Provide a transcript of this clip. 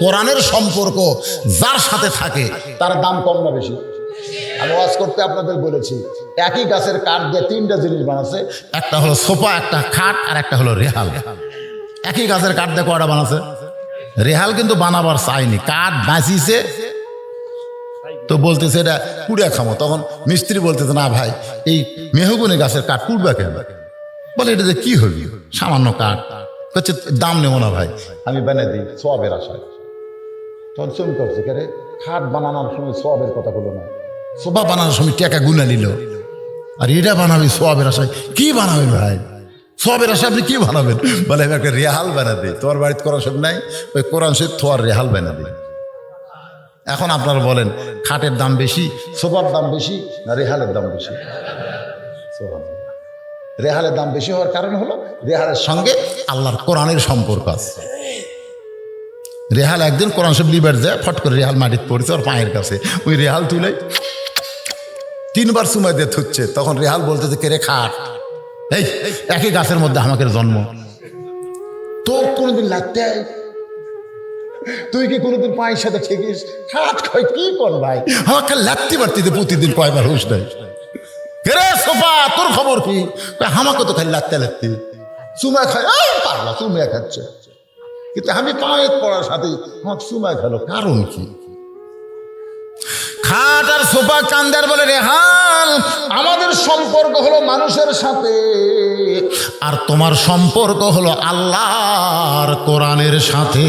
কোরআনের সম্পর্ক যার সাথে থাকে তার দাম কম না বেশি? আমি ওয়াজ করতে আপনাদের বলেছি, একই গাছের কাঠ দিয়ে তিনটা জিনিস বানাচ্ছে, একটা হলো সোফা, একটা খাট, আর একটা হলো রেহাল। একই গাছের কাঠ দিয়ে কয়টা বানাচ্ছে? রেহাল কিন্তু বানাবার চাইনি, কাঠ বাঁচিয়েছে তো বলতেছে এটা কুড়িয়া খামো। তখন মিস্ত্রি বলতেছে না ভাই, এই মেহগুনি গাছের কাঠ কুড়বা কেন? বলে এটা যে কি হবি, সামান্য কাঠ। হচ্ছে দাম নেবো না ভাই, আমি বানিয়ে দিই সবের আশায়। তখন চুম করছে, কে রে, খাট বানানোর সময় সবের কথা বলো না, সোফা বানানোর সময় টাকা গুনা নিল, আর এটা বানাবি সবের আশায়। কি বানাবেন ভাই, সবের আশায় আপনি কি বানাবেন? বলে আমি একটা রেহাল বানা দিই। তোমার বাড়িতে কোরআন শরীফ নাই, ওই কোরআন শরীফ থোয়ার রেহাল বানা দিই। এখন আপনারা বলেন, খাটের দাম বেশি, সোফার দাম বেশি, না রেহালের দাম বেশি? রেহালের দাম বেশি হওয়ার কারণ হলো রেহালের সঙ্গে আল্লাহর কোরআনের সম্পর্ক আছে। রেহাল একদিন কোরআন শরীফ লিবার যায়, ফট করে রেহাল মাটিতে পড়েছে ওর পায়ের কাছে, ওই রেহাল তুলে 3 বার সময় দিয়ে থুচ্ছে। তখন রেহাল বলতেছে, কে রে খাট, এই একই গাছের মধ্যে আমাকে জন্ম, তোর কোনোদিন লাগতে, তুই কি কোনোদিন পায়ের সাথে ঠেকিস? খাট খায় কি কর ভাই, আমাকে লাগতে পারতিতে প্রতিদিন কয়বার হুশ নাই। রে সোফা, তোর খবর কি? আমাকে তো খালি লাগতে লাগতে চুমা খায়, পারলা চুমা খাচ্ছে, কিন্তু আমি পায়ে পড়ার সাথে আমার চুমা খেলো, কারণ কি? খাট আর সোফা কান্দার বলে রেহাল, আমাদের সম্পর্ক হলো মানুষের সাথে, আর তোমার সম্পর্ক হলো আল্লাহর কোরআনের সাথে।